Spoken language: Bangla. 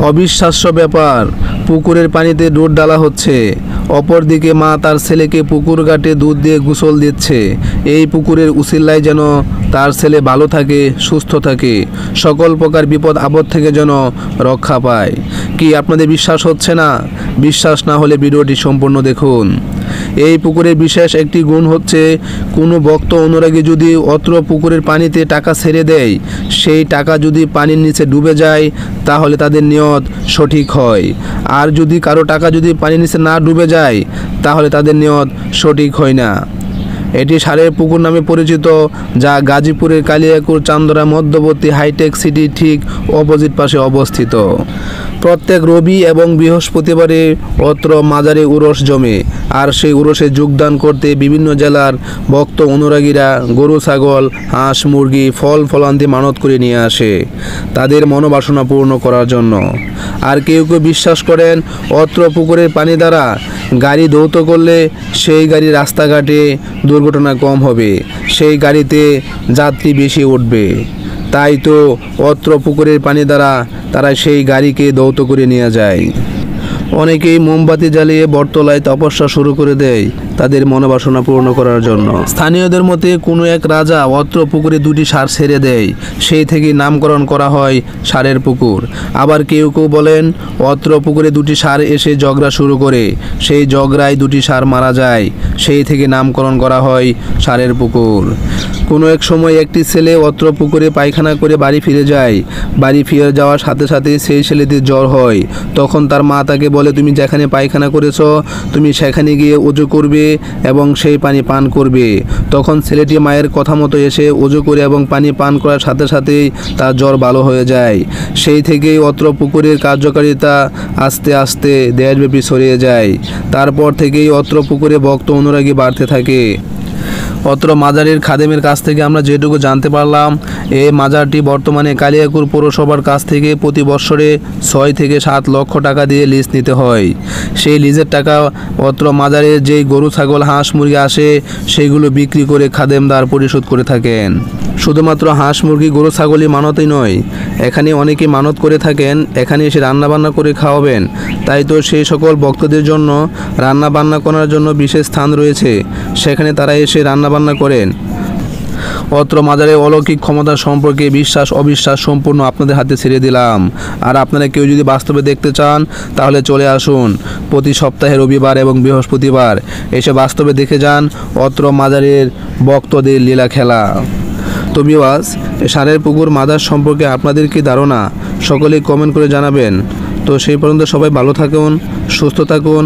অবিশ্বাস্য ব্যাপার, পুকুরের পানিতে দুধ ঢালা হচ্ছে। অপরদিকে মা তার ছেলেকে পুকুর ঘাটে দুধ দিয়ে গোসল দিচ্ছে। এই পুকুরের উসিলায় যেন তার ছেলে ভালো থাকে, সুস্থ থাকে, সকল প্রকার বিপদ আপদ থেকে যেন রক্ষা পায়। কি আপনাদের বিশ্বাস হচ্ছে না? বিশ্বাস না হলে ভিডিওটি সম্পূর্ণ দেখুন। এই পুকুরের বিশেষ একটি গুণ হচ্ছে, কোনো ভক্ত অনুরাগী যদি অত্র পুকুরের পানিতে টাকা ছেড়ে দেয়, সেই টাকা যদি পানির নিচে ডুবে যায় তাহলে তাদের নিয়ত সঠিক হয়। আর যদি কারো টাকা যদি পানির নিচে না ডুবে যায় তাহলে তাদের নিয়ত সঠিক হয় না। এটি ষাঁড়ের পুকুর নামে পরিচিত, যা গাজীপুরের কালিয়াকৈর চান্দরা মধ্যবর্তী হাইটেক সিটি ঠিক অপোজিট পাশে অবস্থিত। প্রত্যেক রবি এবং বৃহস্পতিবারে অত্র মাজারে উরস জমে, আর সেই উরসে যোগদান করতে বিভিন্ন জেলার ভক্ত অনুরাগীরা গরু, ছাগল, হাঁস, মুরগি, ফল ফলান্তি মানত করে নিয়ে আসে তাদের মনোবাসনা পূর্ণ করার জন্য। আর কেউ কেউ বিশ্বাস করেন অত্র পুকুরের পানি দ্বারা গাড়ি ধৌত করলে সেই গাড়ি রাস্তাঘাটে দুর্ঘটনা কম হবে, সেই গাড়িতে যাত্রী বেশি উঠবে। তাই তো অত্র পুকুরের পানি দ্বারা তারা সেই গাড়িকে ধৌত করে নিয়ে যায়। অনেকেই মোমবাতি জ্বালিয়ে বটতলায় তপস্যা শুরু করে দেয় তাদের মনোবাসনা পূর্ণ করার জন্য। স্থানীয়দের মতে কোনো এক রাজা অত্র পুকুরে দুটি ষাঁড় ছেড়ে দেয়, সেই থেকেই নামকরণ করা হয় ষাঁড়ের পুকুর। আবার কেউ কেউ বলেন অত্র পুকুরে দুটি ষাঁড় এসে ঝগড়া শুরু করে, সেই ঝগড়ায় দুটি ষাঁড় মারা যায়, সেই থেকে নামকরণ করা হয় ষাঁড়ের পুকুর। কোনো এক সময় একটি ছেলে অত্র পুকুরে পায়খানা করে বাড়ি ফিরে যায়। বাড়ি ফিরে যাওয়ার সাথে সাথে সেই ছেলেটির জ্বর হয়। তখন তার মা তাকে বলে, তুমি যেখানে পায়খানা করেছো তুমি সেখানে গিয়ে উজু করবে এবং সেই পানি পান করবে। তখন ছেলেটি মায়ের কথা মতো এসে উজু করে এবং পানি পান করার সাথে সাথেই তার জ্বর ভালো হয়ে যায়। সেই থেকেই অত্র পুকুরের কার্যকারিতা আস্তে আস্তে দেশব্যাপী ছড়িয়ে যায়। তারপর থেকেই অত্র পুকুরে ভক্ত অনুরাগী বাড়তে থাকে। অত্র মাজারের খাদেমের কাছ থেকে আমরা যেটুকু জানতে পারলাম, এই মাজারটি বর্তমানে কালিয়াকৈর পৌরসভার কাছ থেকে প্রতি বছরে 6 থেকে 7 লক্ষ টাকা দিয়ে লিজ নিতে হয়। সেই লিজের টাকা অত্র মাজারে যেই গরু, ছাগল, হাঁস, মুরগি আসে সেইগুলো বিক্রি করে খাদেমদার পরিশোধ করে থাকেন। শুধুমাত্র হাঁস, মুরগি, গরু, ছাগলই মানতই নয়, এখানে অনেকে মানত করে থাকেন এখানে এসে রান্নাবান্না করে খাওয়াবেন। তাই তো সেই সকল ভক্তদের জন্য রান্নাবান্না করার জন্য বিশেষ স্থান রয়েছে, সেখানে তারা এসে রান্নাবান্না করেন। অত্র মাজারে অলৌকিক ক্ষমতা সম্পর্কে বিশ্বাস অবিশ্বাস সম্পূর্ণ আপনাদের হাতে ছেড়ে দিলাম। আর আপনারা কেউ যদি বাস্তবে দেখতে চান তাহলে চলে আসুন প্রতি সপ্তাহে রবিবার এবং বৃহস্পতিবার, এসে বাস্তবে দেখে যান অত্র মাজারের ভক্তদের লীলা খেলা। তো ভিউয়ার্স, ষাঁড়ের পুকুর মাজার সম্পর্কে আপনাদের কি ধারণা সকলেই কমেন্ট করে জানাবেন। তো সেই পর্যন্ত সবাই ভালো থাকুন, সুস্থ থাকুন।